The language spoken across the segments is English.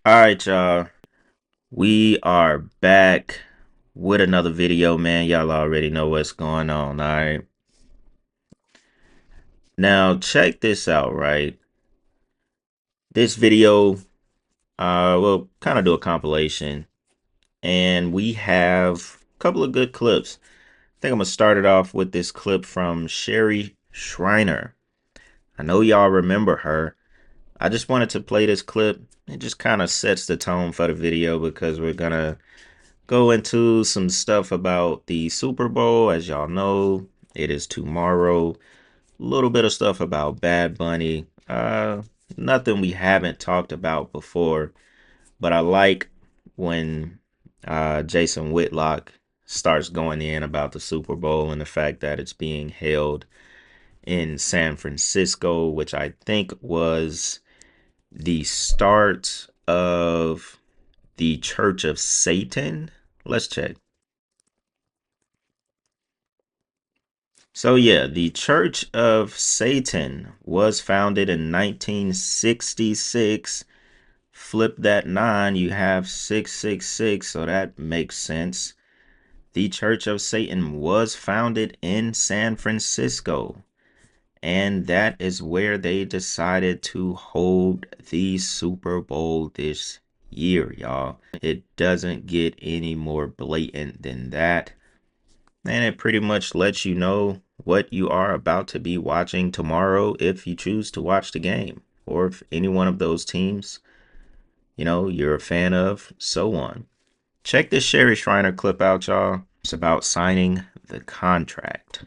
All right, y'all. We are back with another video, man. Y'all already know what's going on, all right? Now, check this out, right? This video, we'll kind of do a compilation, and we have a couple of good clips. I think I'm gonna start it off with this clip from Sherry Shriner. I know y'all remember her. I just wanted to play this clip. It just kind of sets the tone for the video because we're gonna go into some stuff about the Super Bowl. As y'all know, it is tomorrow. A little bit of stuff about Bad Bunny. Nothing we haven't talked about before, but I like when Jason Whitlock starts going in about the Super Bowl and the fact that it's being held in San Francisco, which I think was the start of the Church of Satan. Let's check. So yeah, the Church of Satan was founded in 1966. Flip that 9, you have 666, so that makes sense. The Church of Satan was founded in San Francisco, and that is where they decided to hold the Super Bowl this year, y'all. It doesn't get any more blatant than that. And it pretty much lets you know what you are about to be watching tomorrow if you choose to watch the game, or if any one of those teams, you're a fan of, so on. Check this Sherry Shriner clip out, y'all. It's about signing the contract.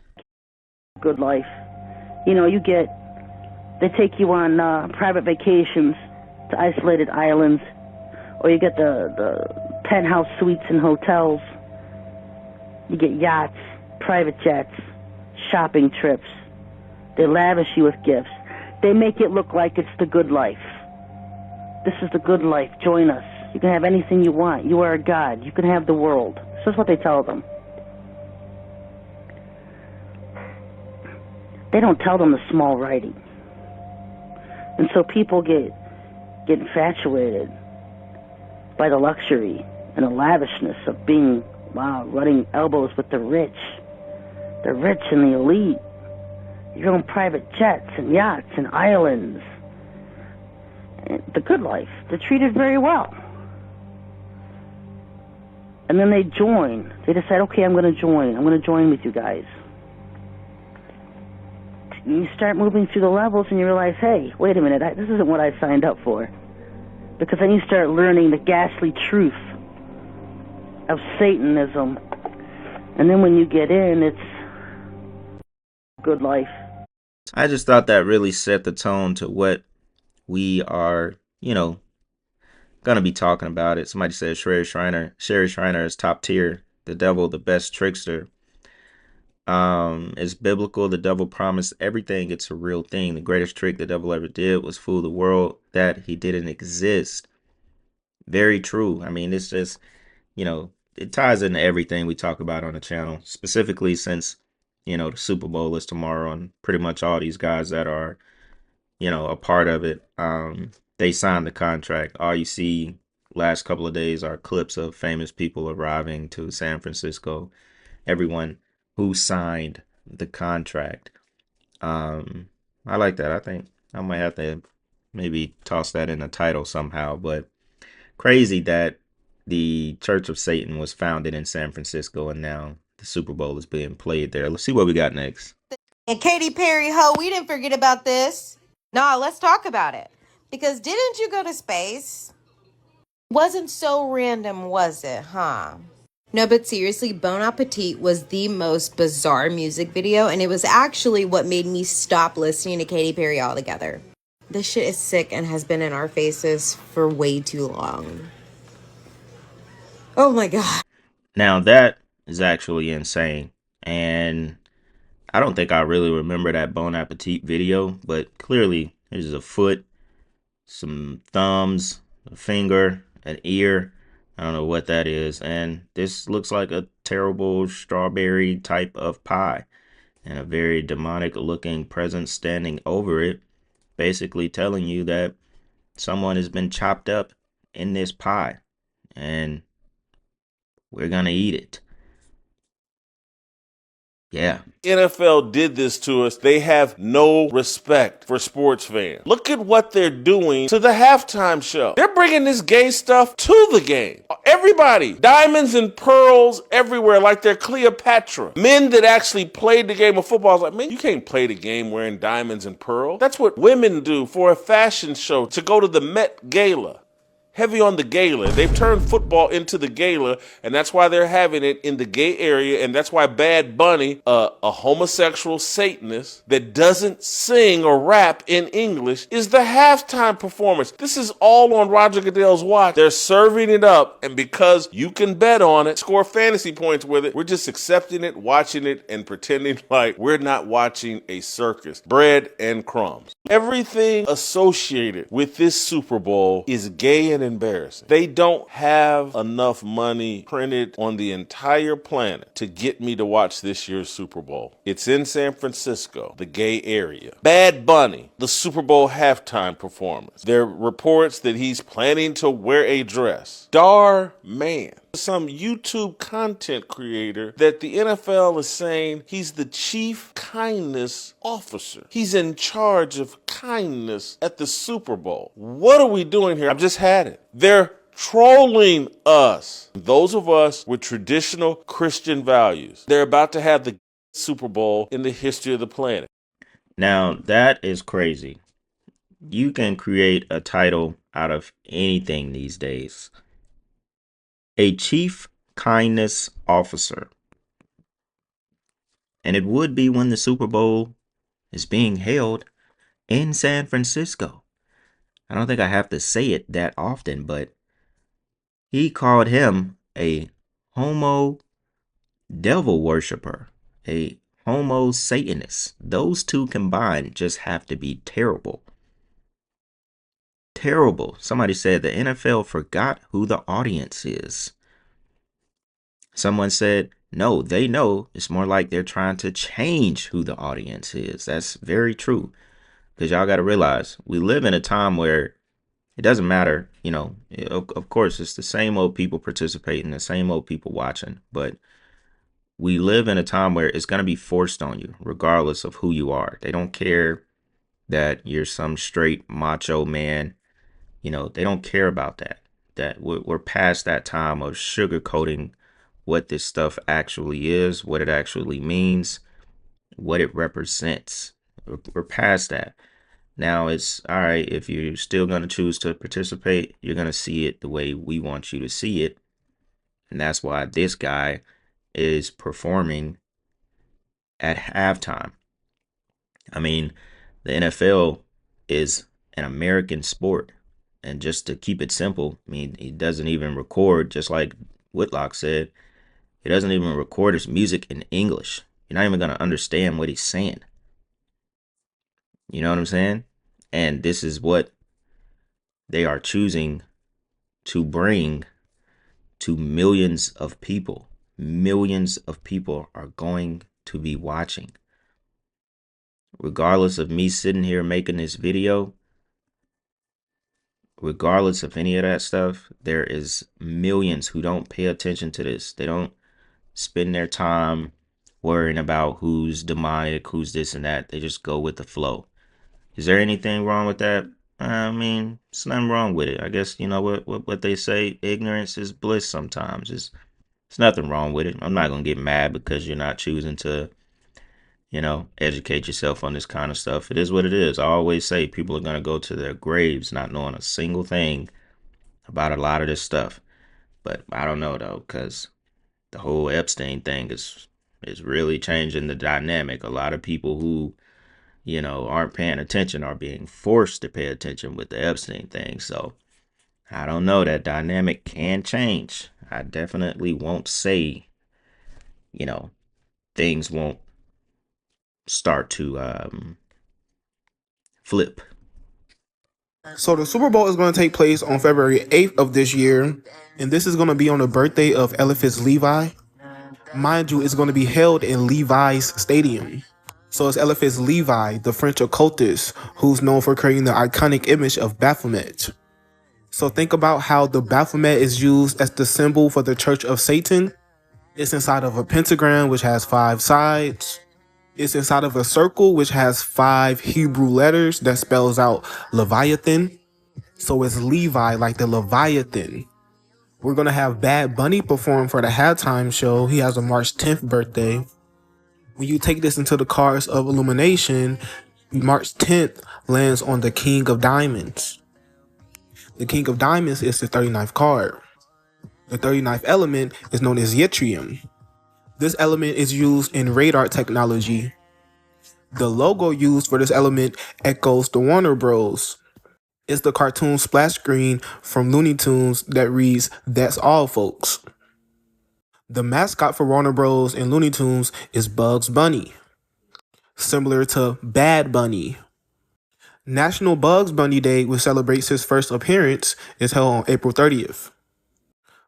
Good life. They take you on private vacations to isolated islands, or you get the penthouse suites in hotels. You get yachts, private jets, shopping trips. They lavish you with gifts. They make it look like it's the good life. This is the good life. Join us. You can have anything you want. You are a god. You can have the world. This is what they tell them. They don't tell them the small writing. And so people get infatuated by the luxury and the lavishness of being, running elbows with the rich and the elite. Your own private jets and yachts and islands. And the good life. They're treated very well. And then they join. They decide, okay, I'm going to join. I'm going to join with you guys. You start moving through the levels and you realize, hey, wait a minute, this isn't what I signed up for. Because then you start learning the ghastly truth of Satanism. And then when you get in, it's good life. I just thought that really set the tone to what we are, gonna be talking about it. Somebody said Sherry Shriner is top tier. The devil, the best trickster. It's biblical. The devil promised everything. It's a real thing. The greatest trick the devil ever did was fool the world that he didn't exist. Very true. I mean, it's just, it ties into everything we talk about on the channel, specifically since, the Super Bowl is tomorrow and pretty much all these guys that are, a part of it, they signed the contract. All you see last couple of days are clips of famous people arriving to San Francisco. Everyone who signed the contract. I like that. I think I might have to maybe toss that in the title somehow. But crazy that the Church of Satan was founded in San Francisco and now the Super Bowl is being played there. Let's see what we got next. And Katy Perry, ho, we didn't forget about this. Nah, let's talk about it. Because didn't you go to space? Wasn't so random, was it, huh? No, but seriously, Bon Appetit was the most bizarre music video, and it was actually what made me stop listening to Katy Perry altogether. This shit is sick and has been in our faces for way too long. Oh my god. Now that is actually insane. And I don't think I really remember that Bon Appetit video, but clearly there's a foot, some thumbs, a finger, an ear. I don't know what that is. And this looks like a terrible strawberry type of pie and a very demonic looking presence standing over it, basically telling you that someone has been chopped up in this pie, and we're gonna eat it. Yeah. NFL did this to us. They have no respect for sports fans. Look at what they're doing to the halftime show. They're bringing this gay stuff to the game. Everybody, diamonds and pearls everywhere like they're Cleopatra. Men that actually played the game of football is like, man, you can't play the game wearing diamonds and pearls. That's what women do for a fashion show, to go to the Met Gala. Heavy on the gala. They've turned football into the gala, and that's why they're having it in the gay area, and that's why Bad Bunny, a homosexual Satanist that doesn't sing or rap in English, is the halftime performance. This is all on Roger Goodell's watch. They're serving it up, and because you can bet on it, score fantasy points with it, we're just accepting it, watching it, and pretending like we're not watching a circus. Bread and crumbs. Everything associated with this Super Bowl is gay and embarrassing. They don't have enough money printed on the entire planet to get me to watch this year's Super Bowl. It's in San Francisco, the gay area. Bad Bunny, the Super Bowl halftime performance. There are reports that he's planning to wear a dress. Star Man, some YouTube content creator that the NFL is saying he's the chief kindness officer. He's in charge of kindness at the Super Bowl. What are we doing here? I've just had it. They're trolling us. Those of us with traditional Christian values. They're about to have the Super Bowl in the history of the planet. Now, that is crazy. You can create a title out of anything these days. A chief kindness officer. And it would be when the Super Bowl is being held in San Francisco. I don't think I have to say it that often, but he called him a homo devil worshiper, a homo satanist. Those two combined just have to be terrible. Terrible. Somebody said the NFL forgot who the audience is. Someone said, no, they know. It's more like they're trying to change who the audience is. That's very true. Because y'all got to realize we live in a time where it doesn't matter, of course, it's the same old people participating, the same old people watching. But we live in a time where it's going to be forced on you, regardless of who you are. They don't care that you're some straight macho man. They don't care about that. That we're past that time of sugarcoating what this stuff actually is, what it actually means, what it represents. We're past that. Now it's all right. If you're still going to choose to participate, you're going to see it the way we want you to see it. And that's why this guy is performing at halftime. I mean, the NFL is an American sport. And just to keep it simple, I mean, he doesn't even record, just like Whitlock said, he doesn't even record his music in English. You're not even going to understand what he's saying. You know what I'm saying? And this is what they are choosing to bring to millions of people. Millions of people are going to be watching. Regardless of me sitting here making this video, regardless of any of that stuff, there is millions who don't pay attention to this. They don't spend their time worrying about who's demonic, who's this and that. They just go with the flow. Is there anything wrong with that? I mean, there's nothing wrong with it. I guess, what they say, ignorance is bliss sometimes. It's nothing wrong with it. I'm not going to get mad because you're not choosing to, educate yourself on this kind of stuff. It is what it is. I always say people are going to go to their graves not knowing a single thing about a lot of this stuff. But I don't know, though, because the whole Epstein thing is really changing the dynamic. A lot of people who aren't paying attention are being forced to pay attention with the Epstein thing. So I don't know, that dynamic can change. I definitely won't say, things won't start to flip. So the Super Bowl is going to take place on February 8th of this year, and this is going to be on the birthday of Eliphas Levi. Mind you, it's going to be held in Levi's Stadium. So it's Eliphas Levi, the French occultist, who's known for creating the iconic image of Baphomet. So think about how the Baphomet is used as the symbol for the Church of Satan. It's inside of a pentagram, which has 5 sides. It's inside of a circle, which has 5 Hebrew letters that spells out Leviathan. So it's Levi, like the Leviathan. We're going to have Bad Bunny perform for the halftime show. He has a March 10th birthday. When you take this into the cards of illumination, March 10th lands on the King of Diamonds. The King of Diamonds is the 39th card. The 39th element is known as yttrium. This element is used in radar technology. The logo used for this element echoes the Warner Bros. It's the cartoon splash screen from Looney Tunes that reads, "That's all, folks." The mascot for Warner Bros. And Looney Tunes is Bugs Bunny, similar to Bad Bunny. National Bugs Bunny Day, which celebrates his first appearance, is held on April 30th.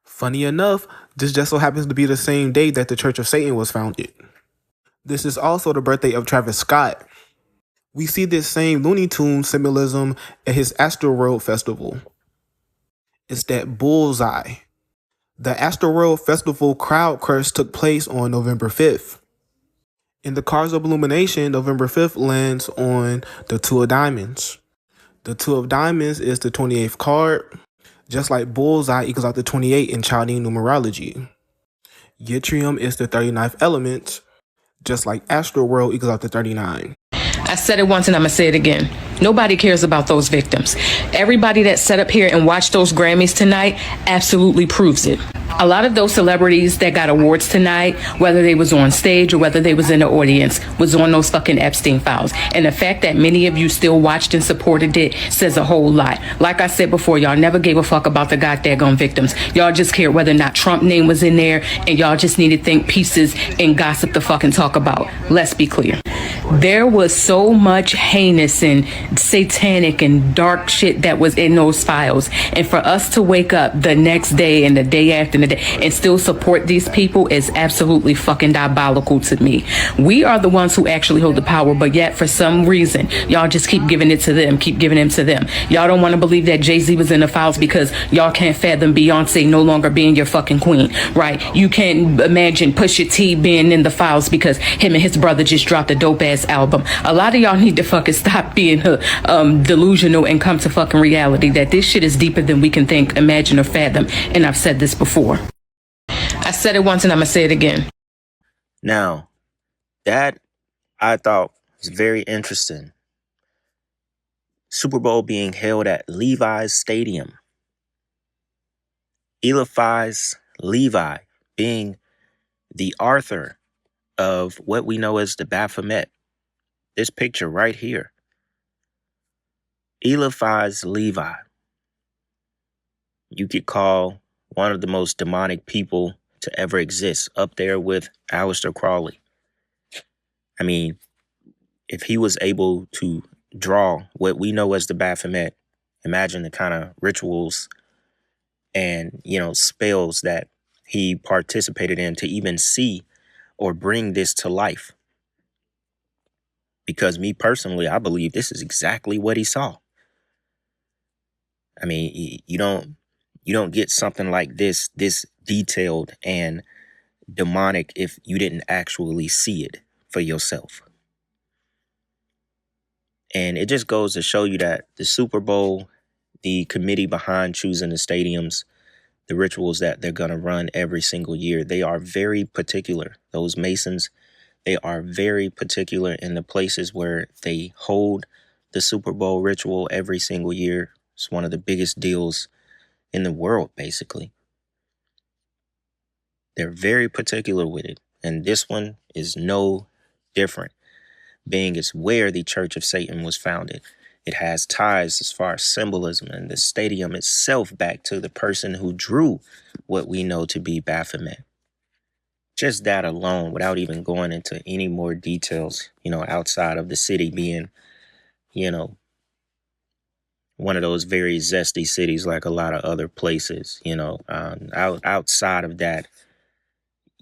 Funny enough, this just so happens to be the same day that the Church of Satan was founded. This is also the birthday of Travis Scott. We see this same Looney Tunes symbolism at his Astroworld Festival. It's that bullseye. The Astroworld Festival crowd curse took place on November 5th. In the cards of illumination, November 5th lands on the Two of Diamonds. The Two of Diamonds is the 28th card, just like bullseye equals out to 28 in Chinese numerology. Yttrium is the 39th element, just like Astroworld equals out to 39. I said it once and I'm going to say it again. Nobody cares about those victims. Everybody that sat up here and watched those Grammys tonight absolutely proves it. A lot of those celebrities that got awards tonight, whether they was on stage or whether they was in the audience, was on those fucking Epstein files. And the fact that many of you still watched and supported it says a whole lot. Like I said before, y'all never gave a fuck about the goddamn victims. Y'all just cared whether or not Trump's name was in there, and y'all just needed to think pieces and gossip to fucking talk about. Let's be clear. There was so much heinous and satanic and dark shit that was in those files. And for us to wake up the next day and the day after and still support these people is absolutely fucking diabolical to me. We are the ones who actually hold the power, but yet for some reason, y'all just keep giving it to them, keep giving it to them. Y'all don't want to believe that Jay-Z was in the files because y'all can't fathom Beyonce no longer being your fucking queen, right? You can't imagine Pusha T being in the files because him and his brother just dropped a dope ass album. A lot of y'all need to fucking stop being delusional and come to fucking reality that this shit is deeper than we can think, imagine, or fathom. And I've said this before. I said it once and I'm going to say it again. Now, that I thought was very interesting. Super Bowl being held at Levi's Stadium. Eliphaz Levi being the author of what we know as the Baphomet. This picture right here. Eliphaz Levi. You could call one of the most demonic people to ever exist, up there with Aleister Crowley. I mean, if he was able to draw what we know as the Baphomet, imagine the kind of rituals and, spells that he participated in to even see or bring this to life. Because me personally, I believe this is exactly what he saw. I mean, you don't get something like this detailed and demonic if you didn't actually see it for yourself. And it just goes to show you that the Super Bowl, the committee behind choosing the stadiums, the rituals that they're going to run every single year, they are very particular. Those Masons, they are very particular in the places where they hold the Super Bowl ritual every single year. It's one of the biggest deals in the world, basically. They're very particular with it. And this one is no different, being it's where the Church of Satan was founded. It has ties as far as symbolism and the stadium itself back to the person who drew what we know to be Baphomet. Just that alone, without even going into any more details, outside of the city being, one of those very zesty cities like a lot of other places, outside of that,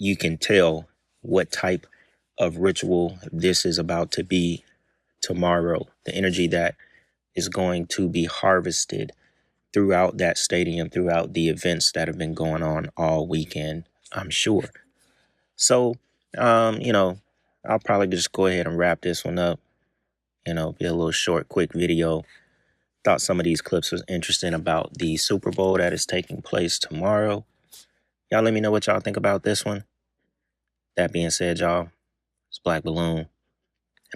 you can tell what type of ritual this is about to be tomorrow. The energy that is going to be harvested throughout that stadium, throughout the events that have been going on all weekend, I'm sure. So, I'll probably just go ahead and wrap this one up. Be a little short, quick video. Thought some of these clips was interesting about the Super Bowl that is taking place tomorrow. Y'all let me know what y'all think about this one. That being said, y'all, it's Black Balloon, and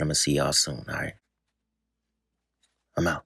I'm going to see y'all soon, all right? I'm out.